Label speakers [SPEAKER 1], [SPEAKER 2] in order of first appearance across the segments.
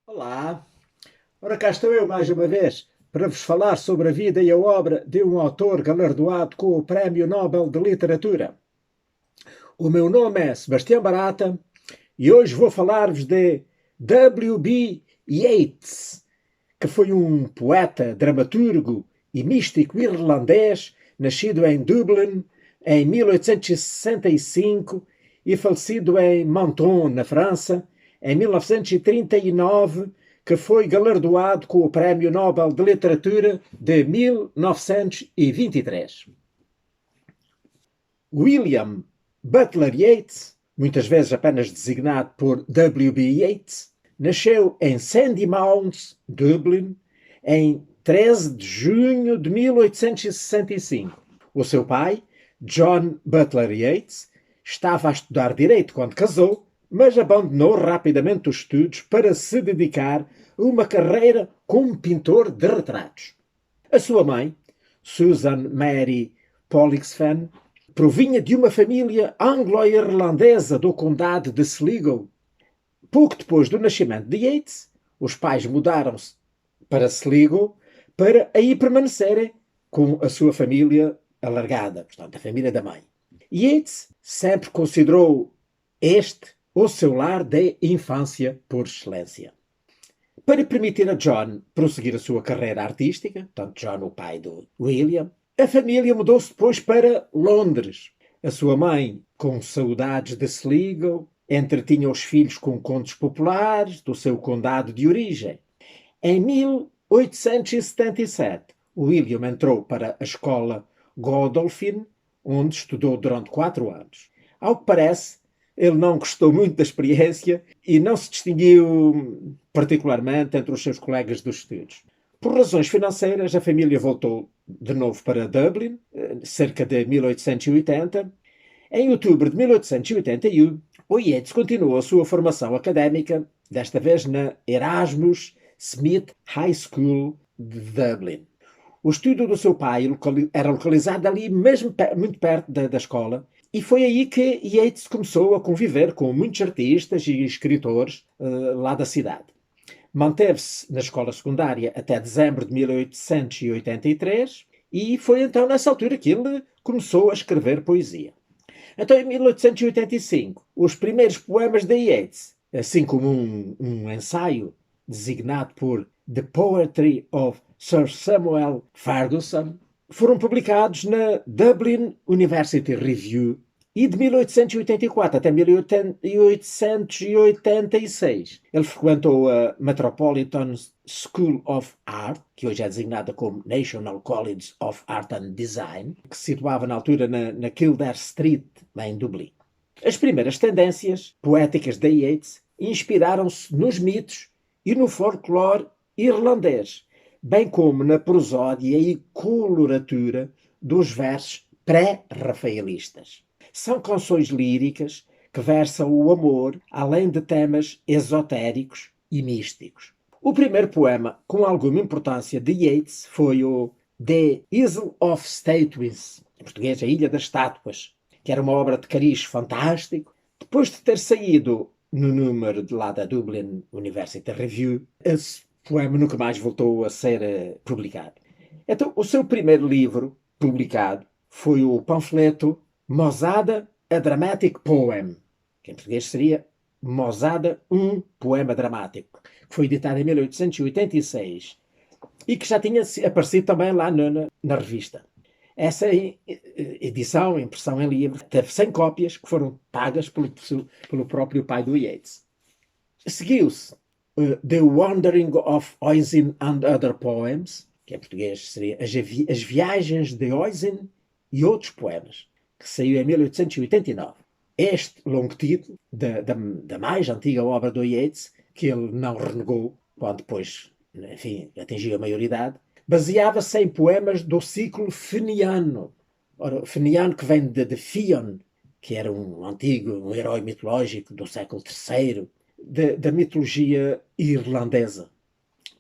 [SPEAKER 1] Olá, ora cá estou eu mais uma vez para vos falar sobre a vida e a obra de um autor galardoado com o Prémio Nobel de Literatura. O meu nome é Sebastião Barata e hoje vou falar-vos de W.B. Yeats, que foi um poeta, dramaturgo e místico irlandês, nascido em Dublin em 1865 e falecido em Menton, na França, em 1939, que foi galardoado com o Prémio Nobel de Literatura de 1923. William Butler Yeats, muitas vezes apenas designado por W.B. Yeats, nasceu em Sandymount, Dublin, em 13 de junho de 1865. O seu pai, John Butler Yeats, estava a estudar Direito quando casou, mas abandonou rapidamente os estudos para se dedicar a uma carreira como pintor de retratos. A sua mãe, Susan Mary Pollexfen, provinha de uma família anglo-irlandesa do condado de Sligo. Pouco depois do nascimento de Yeats, os pais mudaram-se para Sligo para aí permanecerem com a sua família alargada, portanto, a família da mãe. Yeats sempre considerou este o seu lar de infância por excelência. Para permitir a John prosseguir a sua carreira artística, portanto, John, o pai do William, a família mudou-se depois para Londres. A sua mãe, com saudades de Sligo, entretinha os filhos com contos populares do seu condado de origem. Em 1877, William entrou para a escola Godolphin, onde estudou durante 4 anos. Ao que parece, ele não gostou muito da experiência e não se distinguiu particularmente entre os seus colegas dos estudos. Por razões financeiras, a família voltou de novo para Dublin, cerca de 1880. Em outubro de 1881, o Yeats continuou a sua formação académica, desta vez na Erasmus Smith High School de Dublin. O estúdio do seu pai era localizado ali mesmo muito perto da escola, e foi aí que Yeats começou a conviver com muitos artistas e escritores lá da cidade. Manteve-se na escola secundária até dezembro de 1883 e foi então nessa altura que ele começou a escrever poesia. Então, em 1885, os primeiros poemas de Yeats, assim como um ensaio designado por The Poetry of Sir Samuel Ferguson, foram publicados na Dublin University Review e de 1884 até 1886 ele frequentou a Metropolitan School of Art, que hoje é designada como National College of Art and Design, que se situava na altura na Kildare Street, em Dublin. As primeiras tendências poéticas de Yeats inspiraram-se nos mitos e no folclore irlandês, bem como na prosódia e coloratura dos versos pré-rafaelistas. São canções líricas que versam o amor, além de temas esotéricos e místicos. O primeiro poema com alguma importância de Yeats foi o The Isle of Statues, em português, a Ilha das Estátuas, que era uma obra de cariz fantástico. Depois de ter saído no número de lá da Dublin University Review, esse poema nunca mais voltou a ser publicado. Então, o seu primeiro livro publicado foi o panfleto Mosada, a Dramatic Poem, que em português seria Mosada, um poema dramático, que foi editado em 1886 e que já tinha aparecido também lá na revista. Essa edição, impressão em livro, teve 100 cópias que foram pagas pelo próprio pai do Yeats. Seguiu-se The Wandering of Oisin and Other Poems, que em português seria As Viagens de Oisin e Outros Poemas, que saiu em 1889. Este longo título, da mais antiga obra do Yeats, que ele não renegou quando depois, enfim, atingiu a maioridade, baseava-se em poemas do ciclo feniano. Ora, feniano que vem de Fionn, que era um herói mitológico do século III, da mitologia irlandesa.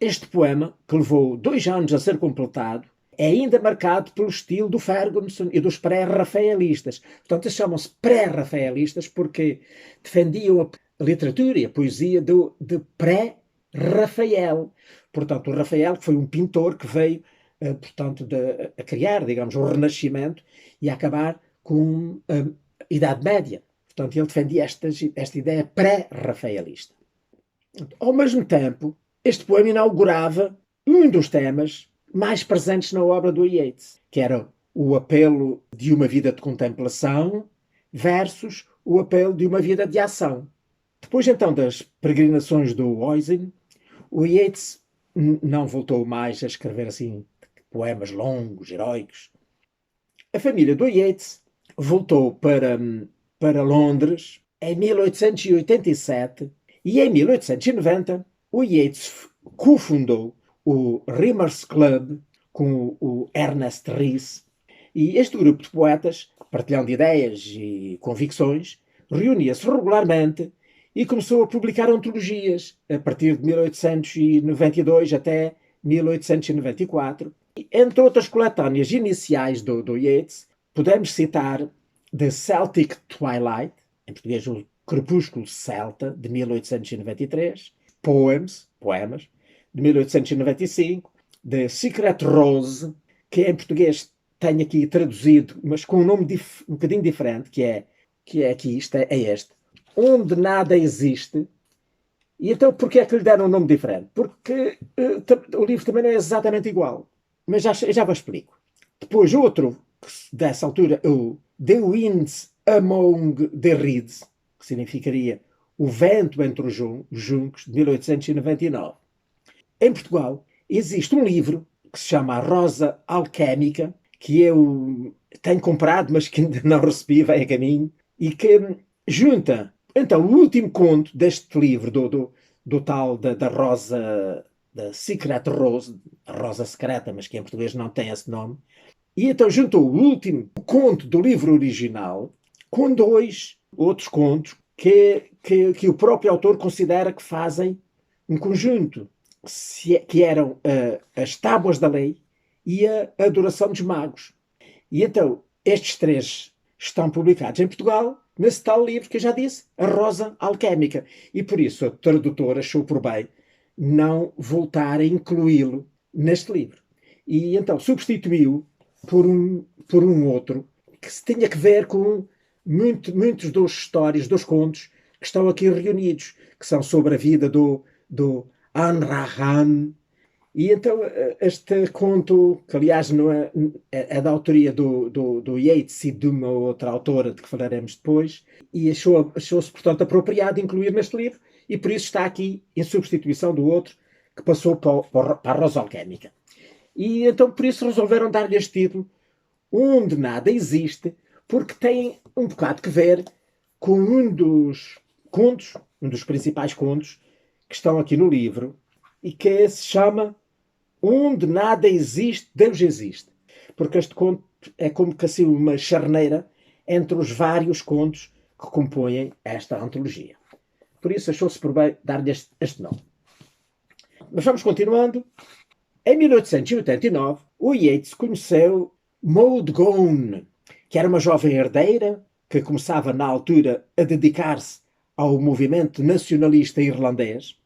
[SPEAKER 1] Este poema, que levou 2 anos a ser completado, é ainda marcado pelo estilo do Ferguson e dos pré-rafaelistas. Portanto, eles chamam-se pré-rafaelistas porque defendiam a literatura e a poesia de pré Rafael. Portanto, o Rafael foi um pintor que veio, portanto, a criar, digamos, o Renascimento e a acabar com a Idade Média. Portanto, ele defendia esta ideia pré-rafaelista. Ao mesmo tempo, este poema inaugurava um dos temas mais presentes na obra do Yeats, que era o apelo de uma vida de contemplação versus o apelo de uma vida de ação. Depois então das peregrinações do Oisin, o Yeats não voltou mais a escrever assim poemas longos, heróicos. A família do Yeats voltou para Londres em 1887 e em 1890 o Yeats cofundou o Rimmer's Club com o Ernest Rhys e este grupo de poetas, partilhando ideias e convicções, reunia-se regularmente e começou a publicar antologias a partir de 1892 até 1894. Entre outras coletâneas iniciais do Yeats, podemos citar The Celtic Twilight, em português o Crepúsculo Celta, de 1893, Poemas, de 1895, The Secret Rose, que em português tenho aqui traduzido, mas com um nome um bocadinho diferente, que é aqui, é este, Onde Nada Existe. E então, porquê é que lhe deram um nome diferente? Porque o livro também não é exatamente igual. Mas já vos explico. Depois, outro, dessa altura, o The Winds Among the Reeds, que significaria O Vento entre os Juncos, de 1899. Em Portugal, existe um livro que se chama A Rosa Alquémica, que eu tenho comprado, mas que ainda não recebi, vai a caminho, e que junta, então, o último conto deste livro, do tal da Rosa, da Secret Rose, a Rosa Secreta, mas que em português não tem esse nome, e então juntou o último conto do livro original com dois outros contos que o próprio autor considera que fazem um conjunto, que eram as Tábuas da Lei e a Adoração dos Magos. E então, estes três estão publicados em Portugal, nesse tal livro que eu já disse, A Rosa Alquémica. E por isso a tradutora achou por bem não voltar a incluí-lo neste livro. E então substituiu por um outro que tinha que ver com muitos dos histórias, dos contos que estão aqui reunidos, que são sobre a vida do Anrahan. E então este conto, que aliás não é da autoria do Yeats e de uma outra autora de que falaremos depois, e achou-se, portanto, apropriado incluir neste livro, e por isso está aqui em substituição do outro que passou para a Rosa Alquémica. E então por isso resolveram dar-lhe este título, Onde Nada Existe, porque tem um bocado que ver com um dos contos, um dos principais contos que estão aqui no livro, e que se chama Onde Nada Existe, Deus Existe. Porque este conto é como que assim uma charneira entre os vários contos que compõem esta antologia. Por isso achou-se por bem dar-lhe este nome. Mas vamos continuando. Em 1889, o Yeats conheceu Maud Gonne, que era uma jovem herdeira que começava na altura a dedicar-se ao movimento nacionalista irlandês.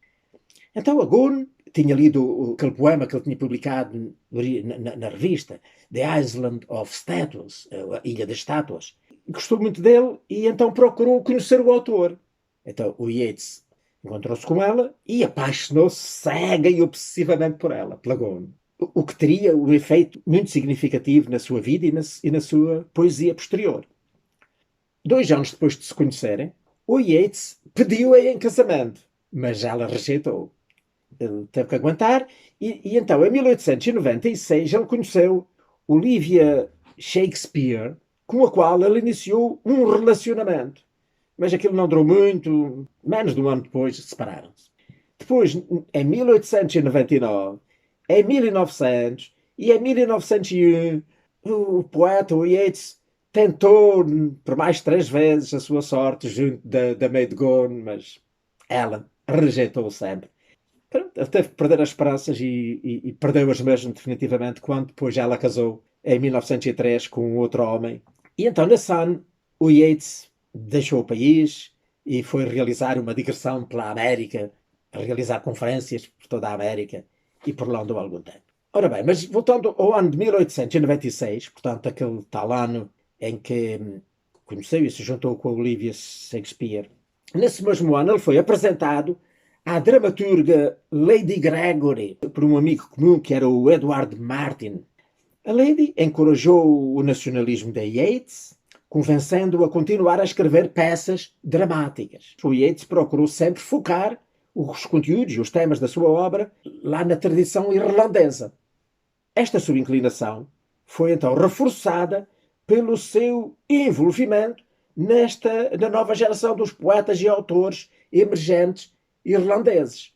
[SPEAKER 1] Então a Gonne tinha lido aquele poema que ele tinha publicado na revista, The Island of Statues, a Ilha das Estátuas. Gostou muito dele e então procurou conhecer o autor. Então o Yeats encontrou-se com ela e apaixonou-se cega e obsessivamente por ela, pela Gonne. O que teria um efeito muito significativo na sua vida e na sua poesia posterior. 2 anos depois de se conhecerem, o Yeats pediu-a em casamento, mas ela rejeitou. Ele teve que aguentar, e então, em 1896, ele conheceu Olivia Shakespeare, com a qual ele iniciou um relacionamento. Mas aquilo não durou muito, menos de um ano depois separaram-se. Depois, em 1899, em 1900 e em 1901, o poeta, o Yeats, tentou por mais 3 vezes a sua sorte junto da Maid Gonne, mas ela rejeitou sempre. Ele teve que perder as esperanças e perdeu-as mesmo definitivamente quando depois ela casou em 1903 com outro homem. E então, nesse ano, o Yeats deixou o país e foi realizar uma digressão pela América a realizar conferências por toda a América e por lá andou há algum tempo. Ora bem, mas voltando ao ano de 1896, portanto, aquele tal ano em que conheceu e se juntou com a Olivia Shakespeare, nesse mesmo ano ele foi apresentado à dramaturga Lady Gregory por um amigo comum que era o Edward Martin. A Lady encorajou o nacionalismo de Yeats, convencendo-o a continuar a escrever peças dramáticas. O Yeats procurou sempre focar os conteúdos e os temas da sua obra lá na tradição irlandesa. Esta sua inclinação foi então reforçada pelo seu envolvimento na nova geração dos poetas e autores emergentes irlandeses.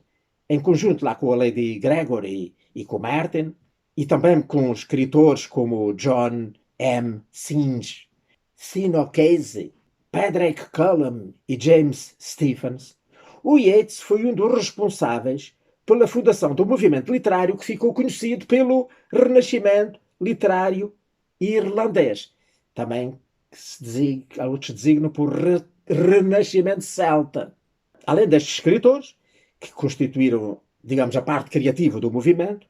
[SPEAKER 1] Em conjunto lá com a Lady Gregory e com Martin, e também com escritores como John M. Synge, Sino Casey, Padraig Colum e James Stephens, o Yeats foi um dos responsáveis pela fundação do movimento literário que ficou conhecido pelo Renascimento literário irlandês. Também outros designam por Renascimento celta. Além destes escritores, que constituíram, digamos, a parte criativa do movimento,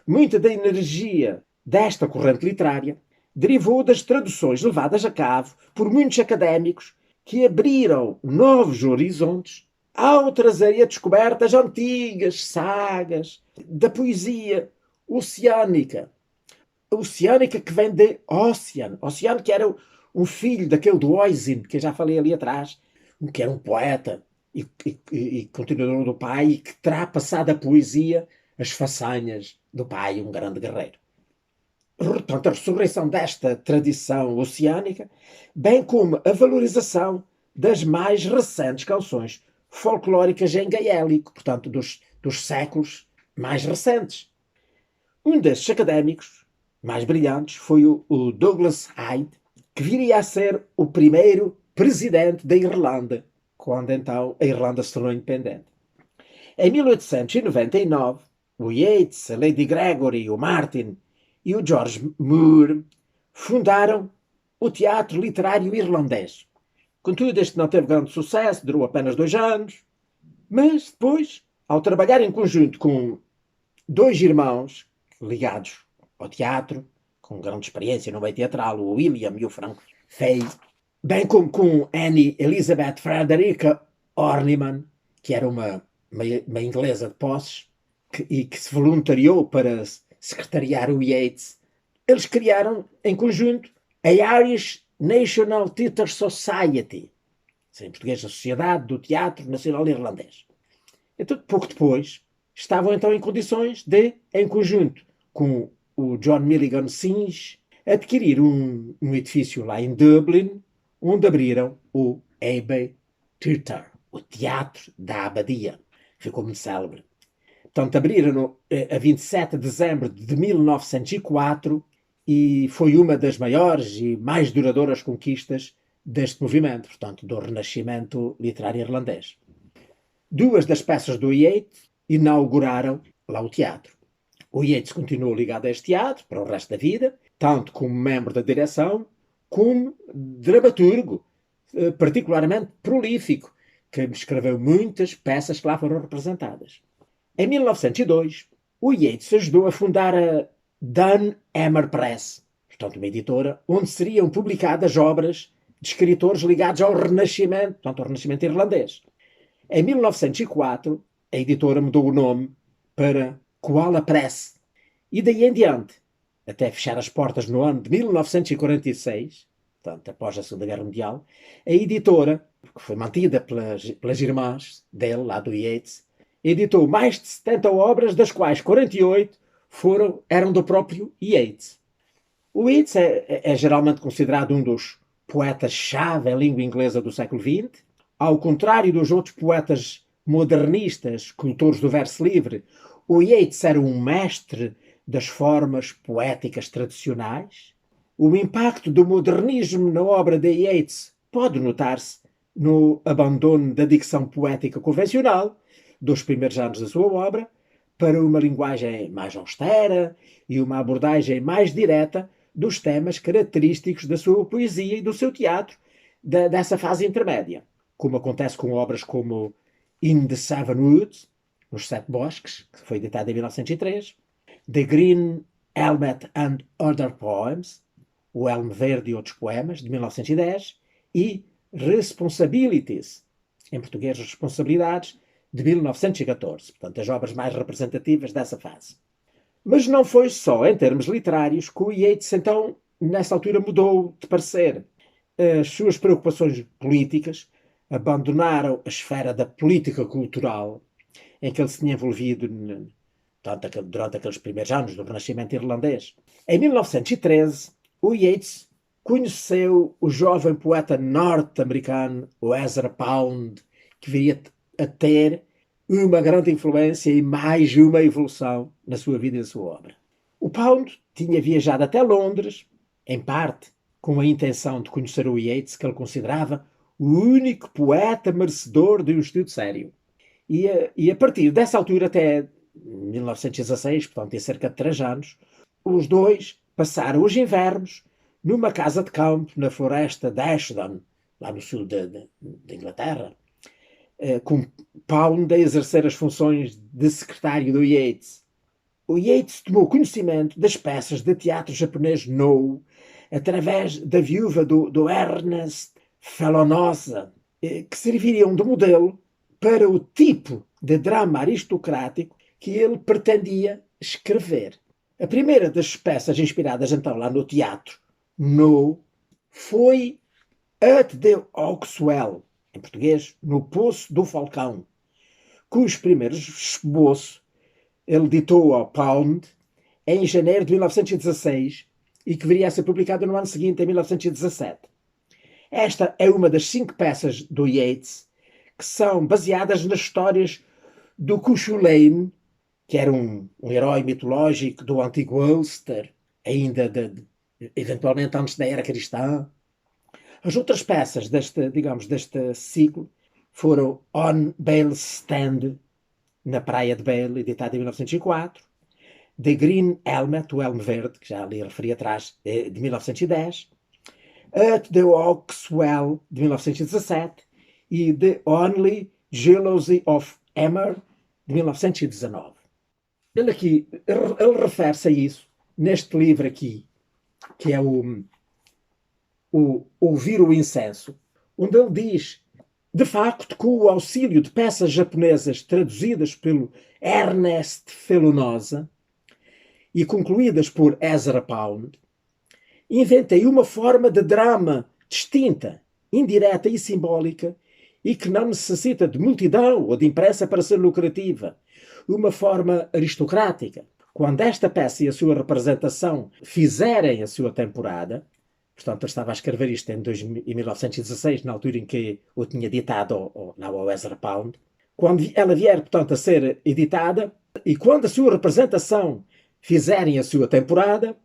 [SPEAKER 1] muita da energia desta corrente literária derivou das traduções levadas a cabo por muitos académicos que abriram novos horizontes ao trazerem a descoberta as antigas sagas da poesia oceânica. Oceânica que vem de Ossian. Ossian que era um filho daquele do Oisin, que eu já falei ali atrás, que era um poeta e continuador do pai e que terá passado a poesia as façanhas do pai, um grande guerreiro. Portanto, a ressurreição desta tradição oceânica, bem como a valorização das mais recentes canções folclóricas em gaélico, portanto, dos séculos mais recentes. Um desses académicos mais brilhantes foi o Douglas Hyde, que viria a ser o primeiro presidente da Irlanda, quando então a Irlanda se tornou independente. Em 1899, o Yeats, a Lady Gregory, o Martin e o George Moore fundaram o Teatro Literário Irlandês. Contudo, este não teve grande sucesso, durou apenas 2 anos, mas depois, ao trabalhar em conjunto com 2 irmãos ligados ao teatro, com grande experiência no meio teatral, o William e o Frank Fay, bem como com Annie Elizabeth Frederica Horniman, que era uma inglesa de posses, que se voluntariou para secretariar o Yeats, eles criaram em conjunto a Irish National Theatre Society, em português a Sociedade do Teatro Nacional Irlandês. Então, pouco depois, estavam então em condições de, em conjunto com o John Milligan Synge, adquirir um edifício lá em Dublin, onde abriram o Abbey Theatre, o Teatro da Abadia. Ficou muito célebre. Portanto, abriram a 27 de dezembro de 1904 e foi uma das maiores e mais duradouras conquistas deste movimento, portanto, do Renascimento literário irlandês. 2 das peças do Yeats inauguraram lá o teatro. O Yeats continuou ligado a este teatro para o resto da vida, tanto como membro da direção, como dramaturgo, particularmente prolífico, que escreveu muitas peças que lá foram representadas. Em 1902, o Yeats ajudou a fundar a Dan Hammer Press, portanto uma editora, onde seriam publicadas obras de escritores ligados ao Renascimento, portanto ao Renascimento irlandês. Em 1904, a editora mudou o nome para Koala Press, e daí em diante, até fechar as portas no ano de 1946, portanto após a Segunda Guerra Mundial, a editora, que foi mantida pelas irmãs dele, lá do Yeats, editou mais de 70 obras, das quais 48 eram do próprio Yeats. O Yeats é geralmente considerado um dos poetas-chave em língua inglesa do século XX. Ao contrário dos outros poetas modernistas, cultores do verso livre, o Yeats era um mestre das formas poéticas tradicionais. O impacto do modernismo na obra de Yeats pode notar-se no abandono da dicção poética convencional dos primeiros anos da sua obra para uma linguagem mais austera e uma abordagem mais direta dos temas característicos da sua poesia e do seu teatro dessa fase intermédia, como acontece com obras como In the Seven Woods, nos Sete Bosques, que foi editada em 1903, The Green Helmet and Other Poems, O Elmo Verde e Outros Poemas, de 1910, e Responsibilities, em português Responsabilidades, de 1914, portanto as obras mais representativas dessa fase. Mas não foi só em termos literários que o Yeats, então, nessa altura mudou de parecer. As suas preocupações políticas abandonaram a esfera da política cultural em que ele se tinha envolvido durante aqueles primeiros anos do Renascimento irlandês. Em 1913, o Yeats conheceu o jovem poeta norte-americano Ezra Pound, que viria a ter uma grande influência e mais uma evolução na sua vida e na sua obra. O Pound tinha viajado até Londres, em parte com a intenção de conhecer o Yeats, que ele considerava o único poeta merecedor de um estudo sério. E a partir dessa altura, até 1916, portanto, tem cerca de 3 anos, os dois passaram os invernos numa casa de campo na floresta de Ashdown, lá no sul de Inglaterra, com Pound a exercer as funções de secretário do Yeats. O Yeats tomou conhecimento das peças de teatro japonês No através da viúva do Ernest Fellonosa, que serviriam de modelo para o tipo de drama aristocrático que ele pretendia escrever. A primeira das peças inspiradas então lá no teatro No foi At the Oxwell, em português, No Poço do Falcão, cujo primeiro esboço ele ditou ao Pound em janeiro de 1916 e que viria a ser publicado no ano seguinte, em 1917. Esta é uma das 5 peças do Yeats que são baseadas nas histórias do Cuchulainn, que era um herói mitológico do antigo Ulster, ainda eventualmente antes da era cristã. As outras peças deste ciclo foram On Bale's Stand, na Praia de Bale, editada em 1904, The Green Helmet, o Elmo Verde, que já ali referi atrás, de 1910, At the Oxwell, de 1917, e The Only Jealousy of Emmer, de 1919. Ele refere-se a isso neste livro aqui, que é o Ouvir o Incenso, onde ele diz, de facto, com o auxílio de peças japonesas traduzidas pelo Ernest Fellonosa e concluídas por Ezra Pound, inventei uma forma de drama distinta, indireta e simbólica e que não necessita de multidão ou de imprensa para ser lucrativa. Uma forma aristocrática. Quando esta peça e a sua representação fizerem a sua temporada, portanto, eu estava a escrever isto em 1916, na altura em que eu tinha ditado ao Ezra Pound, quando ela vier, portanto, a ser editada, e quando a sua representação fizerem a sua temporada,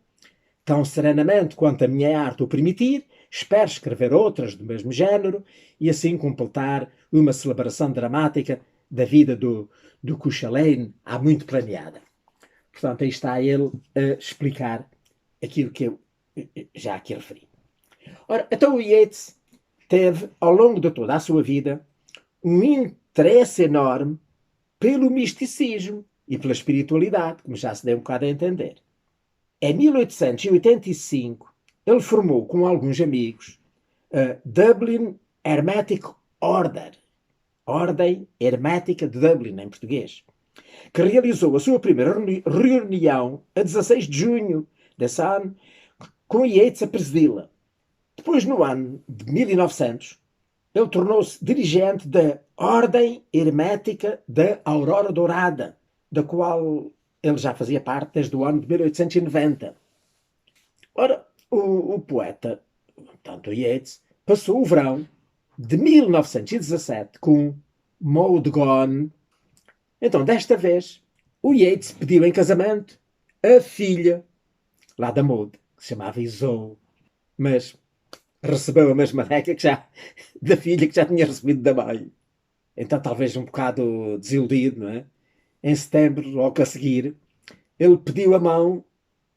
[SPEAKER 1] tão serenamente quanto a minha arte o permitir, espero escrever outras do mesmo género e assim completar uma celebração dramática da vida do Cuchulainn há muito planeada. Portanto, aí está ele a explicar aquilo que eu já aqui referi. Ora, então o Yeats teve, ao longo de toda a sua vida, um interesse enorme pelo misticismo e pela espiritualidade, como já se deu um bocado a entender. Em 1885, ele formou com alguns amigos a Dublin Hermetic Order, Ordem Hermética de Dublin, em português, que realizou a sua primeira reunião a 16 de junho desse ano, com Yeats a presidi-la. Depois, no ano de 1900, ele tornou-se dirigente da Ordem Hermética da Aurora Dourada, da qual ele já fazia parte desde o ano de 1890. Ora, o poeta, portanto Yeats, passou o verão de 1917 com Maud Gonne. Então, desta vez, o Yeats pediu em casamento a filha lá da Maud, que se chamava Isolde, mas recebeu a mesma beca da filha que já tinha recebido da mãe. Então, talvez um bocado desiludido, não é? Em setembro, logo a seguir, ele pediu a mão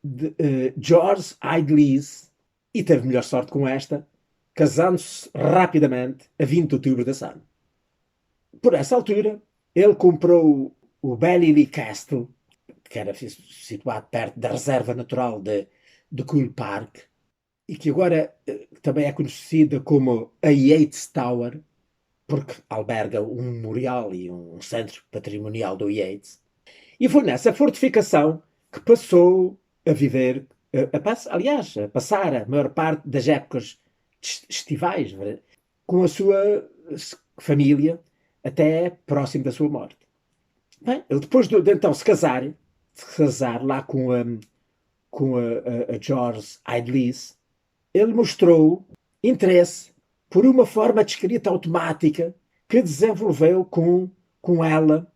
[SPEAKER 1] de George Idlees e teve melhor sorte com esta, casando-se rapidamente a 20 de outubro desse ano. Por essa altura, ele comprou o Ballylee Castle, que era situado perto da reserva natural de Coole Park, e que agora também é conhecida como a Yeats Tower, porque alberga um memorial e um centro patrimonial do Yeats. E foi nessa fortificação que passou a viver, aliás, a passar a maior parte das épocas estivais com a sua família até próximo da sua morte. Bem, ele depois de então se casar lá com a George Idleys, ele mostrou interesse por uma forma de escrita automática que desenvolveu com ela,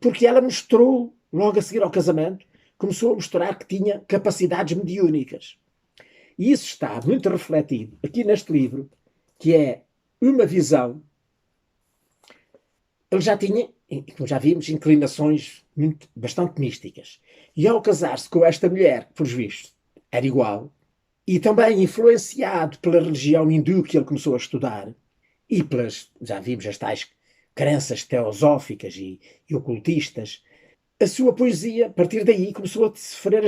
[SPEAKER 1] porque ela mostrou, logo a seguir ao casamento, começou a mostrar que tinha capacidades mediúnicas. E isso está muito refletido aqui neste livro, que é uma visão. Ele já tinha, como já vimos, inclinações bastante místicas. E ao casar-se com esta mulher, que, por vistos, era igual, e também influenciado pela religião hindu que ele começou a estudar, e pelas, já vimos, as tais crenças teosóficas e ocultistas, a sua poesia, a partir daí, começou a sofrer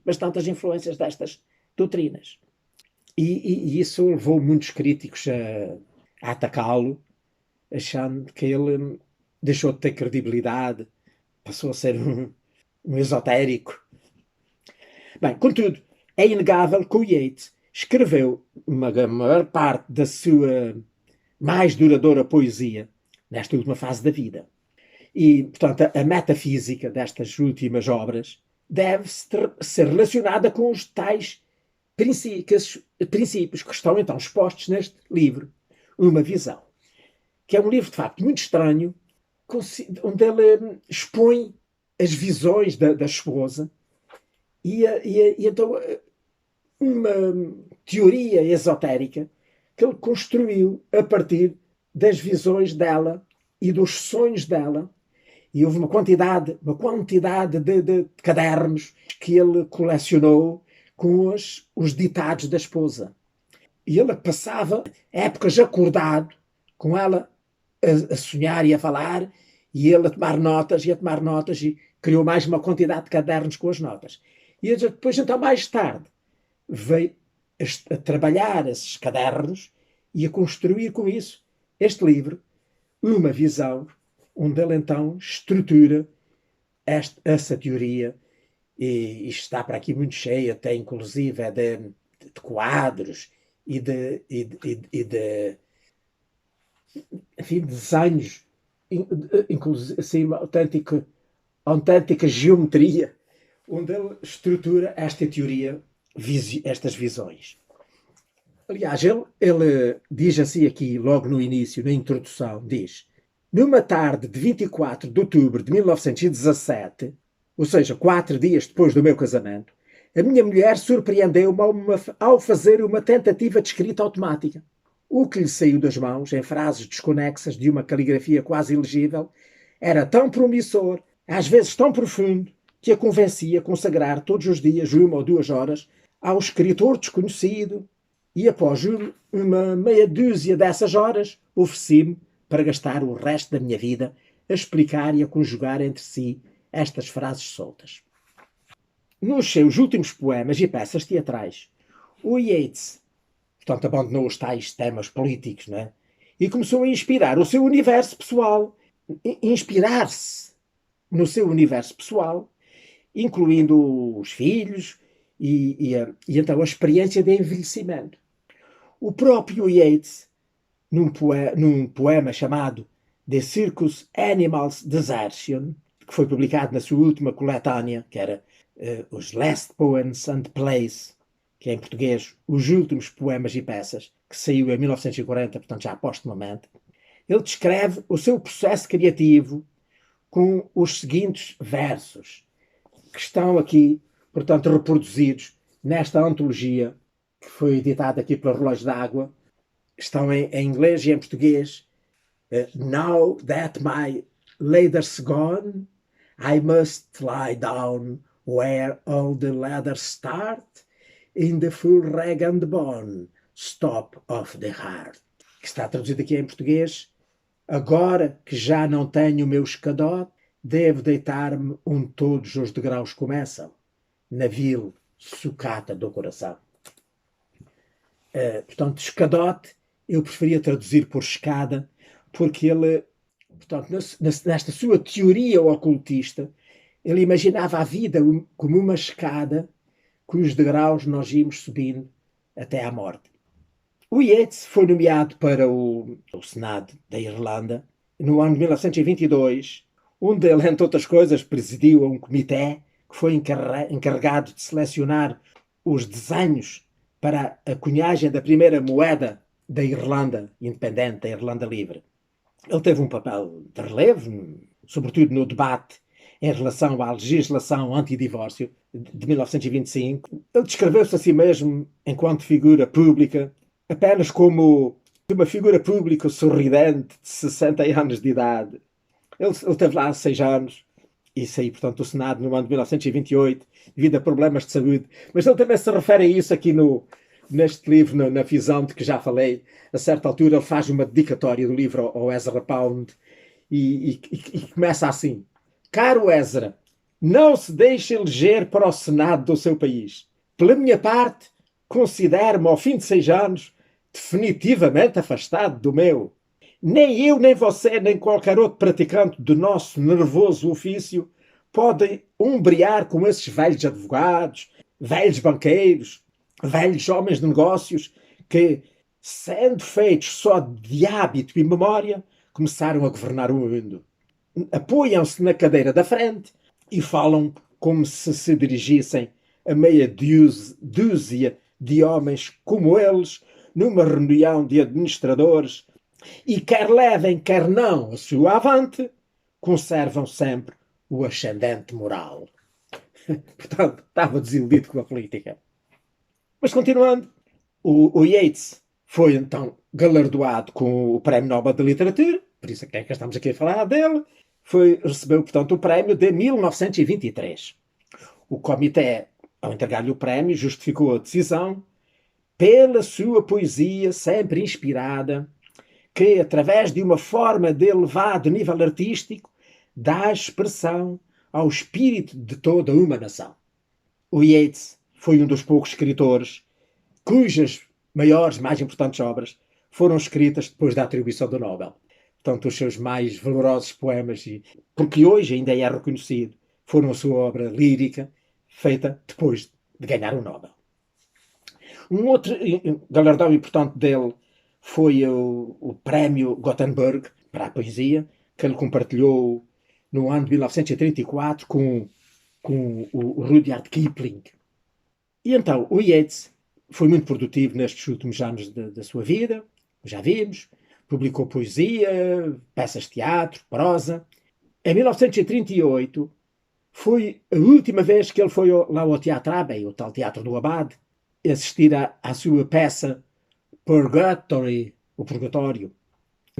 [SPEAKER 1] bastante as influências destas doutrinas. E isso levou muitos críticos a atacá-lo, achando que ele deixou de ter credibilidade, passou a ser um esotérico. Bem, contudo, é inegável que o Yeats escreveu a maior parte da sua mais duradoura poesia nesta última fase da vida. E, portanto, a metafísica destas últimas obras deve ser relacionada com os tais princípios que estão então expostos neste livro, Uma Visão, que é um livro, de facto, muito estranho, onde ele expõe as visões da esposa e então uma teoria esotérica que ele construiu a partir das visões dela e dos sonhos dela. E houve uma quantidade de cadernos que ele colecionou com os ditados da esposa. E ele passava épocas acordado com ela a sonhar e a falar, e ele a tomar notas e criou mais uma quantidade de cadernos com as notas. E depois, então, mais tarde, veio a trabalhar esses cadernos e a construir com isso este livro, Uma Visão, onde ele então estrutura essa teoria, e está para aqui muito cheio, até inclusive de quadros e de enfim, desenhos, inclusive assim, autêntica geometria, onde ele estrutura esta teoria, estas visões. Aliás, ele diz assim aqui, logo no início, na introdução, diz: numa tarde de 24 de outubro de 1917, ou seja, 4 dias depois do meu casamento, a minha mulher surpreendeu-me ao fazer uma tentativa de escrita automática. O que lhe saiu das mãos, em frases desconexas de uma caligrafia quase ilegível, era tão promissor, às vezes tão profundo, que a convencia a consagrar todos os dias 1 ou 2 horas ao escritor desconhecido, e após uma meia dúzia dessas horas, ofereci-me para gastar o resto da minha vida a explicar e a conjugar entre si estas frases soltas. Nos seus últimos poemas e peças teatrais, o Yeats, portanto, abandonou os tais temas políticos, não é? E começou a inspirar o seu universo pessoal, inspirar-se no seu universo pessoal, incluindo os filhos e então a experiência de envelhecimento. O próprio Yeats, num poema chamado The Circus Animals Desertion, que foi publicado na sua última coletânea, que era os Last Poems and Plays, que é em português Os Últimos Poemas e Peças, que saiu em 1940, portanto já póstumamente, ele descreve o seu processo criativo com os seguintes versos, que estão aqui, portanto, reproduzidos nesta antologia que foi editada aqui pela Relógio d'Água. Estão em inglês e em português. Now that my leather's gone, I must lie down where all the leathers start, in the full rag and bone, stop of the heart. Que está traduzido aqui em português. Agora que já não tenho o meu escadote, devo deitar-me onde todos os degraus começam, na vil sucata do coração. Portanto, escadote, eu preferia traduzir por escada, porque ele, portanto, nesta sua teoria ocultista, ele imaginava a vida como uma escada cujos degraus nós íamos subindo até à morte. O Yeats foi nomeado para o Senado da Irlanda no ano de 1922, onde ele, entre outras coisas, presidiu um comitê que foi encarregado de selecionar os desenhos para a cunhagem da primeira moeda da Irlanda independente, da Irlanda livre. Ele teve um papel de relevo, sobretudo no debate em relação à legislação antidivórcio de 1925. Ele descreveu-se a si mesmo enquanto figura pública apenas como uma figura pública sorridente de 60 anos de idade. Ele esteve lá há 6 anos e saiu, portanto, do Senado no ano de 1928 devido a problemas de saúde. Mas ele também se refere a isso aqui neste livro, na visão de que já falei. A certa altura ele faz uma dedicatória do livro ao Ezra Pound e começa assim: Caro Ezra, não se deixe eleger para o Senado do seu país. Pela minha parte, considero-me, ao fim de 6 anos, definitivamente afastado do meu. Nem eu, nem você, nem qualquer outro praticante do nosso nervoso ofício podem umbrear com esses velhos advogados, velhos banqueiros, velhos homens de negócios que, sendo feitos só de hábito e memória, começaram a governar o mundo. Apoiam-se na cadeira da frente e falam como se dirigissem a meia dúzia de homens como eles numa reunião de administradores e quer levem, quer não a sua avante, conservam sempre o ascendente moral. Portanto, estava desiludido com a política. Mas continuando, o Yeats foi então galardoado com o Prémio Nobel de Literatura, por isso é que estamos aqui a falar dele. Recebeu, portanto, o prémio de 1923. O comitê, ao entregar-lhe o prémio, justificou a decisão pela sua poesia sempre inspirada, que, através de uma forma de elevado nível artístico, dá expressão ao espírito de toda uma nação. O Yeats foi um dos poucos escritores cujas maiores, mais importantes obras foram escritas depois da atribuição do Nobel. Portanto, os seus mais valorosos poemas, porque hoje ainda é reconhecido, foram a sua obra lírica, feita depois de ganhar o Nobel. Um outro galardão importante dele foi o Prémio Gutenberg para a poesia, que ele compartilhou no ano de 1934 com o Rudyard Kipling. E então, o Yeats foi muito produtivo nestes últimos anos da sua vida, já vimos, publicou poesia, peças de teatro, prosa. Em 1938 foi a última vez que ele foi lá ao Teatro Abbey, o tal Teatro do Abade, assistir à sua peça Purgatory, o Purgatório.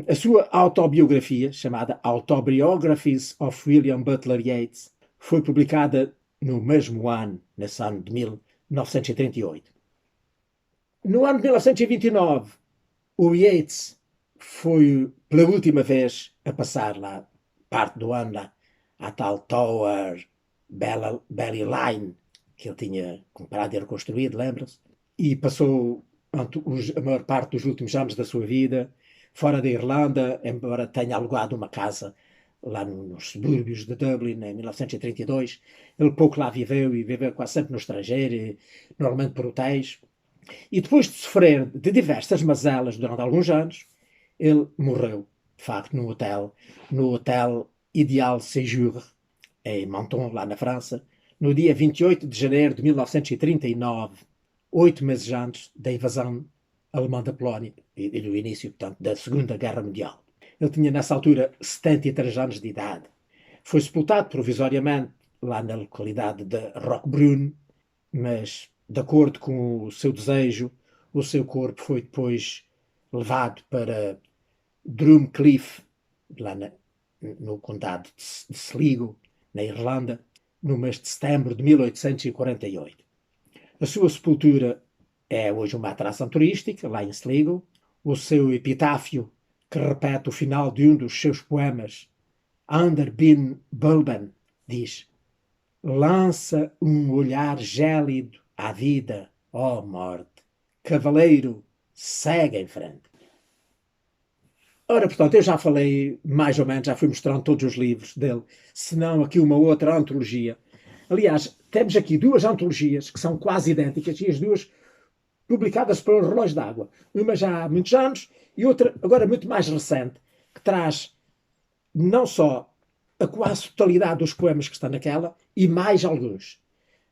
[SPEAKER 1] A sua autobiografia, chamada Autobiographies of William Butler Yeats, foi publicada no mesmo ano, nesse ano de 1938. No ano de 1929, o Yeats foi pela última vez a passar lá, parte do ano lá, à tal Tower Belly Line, que ele tinha comprado e reconstruído, lembra-se? E passou a maior parte dos últimos anos da sua vida fora da Irlanda, embora tenha alugado uma casa lá nos subúrbios de Dublin em 1932. Ele pouco lá viveu e viveu quase sempre no estrangeiro, normalmente por hotéis. E depois de sofrer de diversas mazelas durante alguns anos, ele morreu, de facto, no hotel Ideal Séjour, em Menton, lá na França, no dia 28 de janeiro de 1939, 8 meses antes da invasão alemã da Polónia e do início, portanto, da Segunda Guerra Mundial. Ele tinha, nessa altura, 73 anos de idade. Foi sepultado provisoriamente lá na localidade de Roquebrune, mas, de acordo com o seu desejo, o seu corpo foi depois levado para Drumcliff, lá no condado de Sligo, na Irlanda, no mês de setembro de 1848. A sua sepultura é hoje uma atração turística, lá em Sligo. O seu epitáfio, que repete o final de um dos seus poemas, Ander bin Bulben diz: lança um olhar gélido à vida, ó morte. Cavaleiro, segue em frente. Ora, portanto, eu já falei mais ou menos, já fui mostrando todos os livros dele, se não aqui uma outra antologia. Aliás, temos aqui duas antologias que são quase idênticas e as duas publicadas pelo Relógio d'Água. Uma já há muitos anos e outra agora muito mais recente, que traz não só a quase totalidade dos poemas que estão naquela e mais alguns.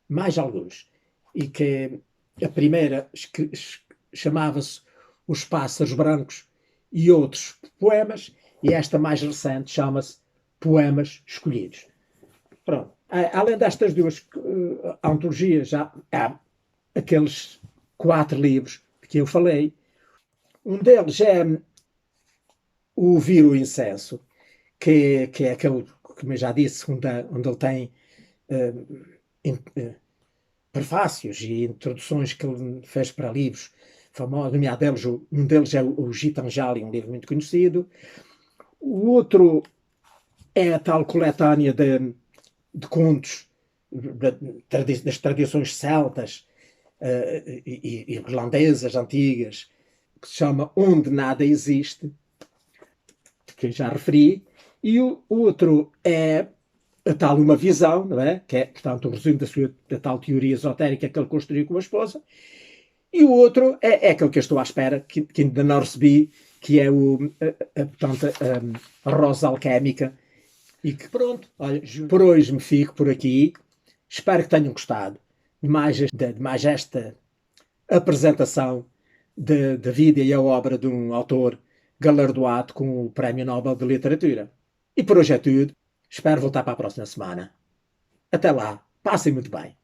[SPEAKER 1] Mais alguns. E que a primeira chamava-se Os Pássaros Brancos e Outros Poemas, e esta mais recente chama-se Poemas Escolhidos. Pronto. Além destas duas antologias, já há aqueles 4 livros de que eu falei. Um deles é O Ouvir o Incenso, que é aquele, como eu já disse, onde ele tem prefácios e introduções que ele fez para livros famosos. Um deles é o Gitanjali, um livro muito conhecido. O outro é a tal coletânea de contos das tradições celtas e irlandesas antigas, que se chama Onde Nada Existe, que eu já referi. E o outro é a tal Uma Visão, não é? Que é, portanto, o resumo da tal teoria esotérica que ele construiu com a esposa. E o outro é aquele que eu estou à espera, que ainda não recebi, que é portanto, a Rosa Alquémica. E que pronto, olha, por hoje me fico por aqui. Espero que tenham gostado de mais esta apresentação da vida e a obra de um autor galardoado com o Prémio Nobel de Literatura. E por hoje é tudo. Espero voltar para a próxima semana. Até lá. Passem muito bem.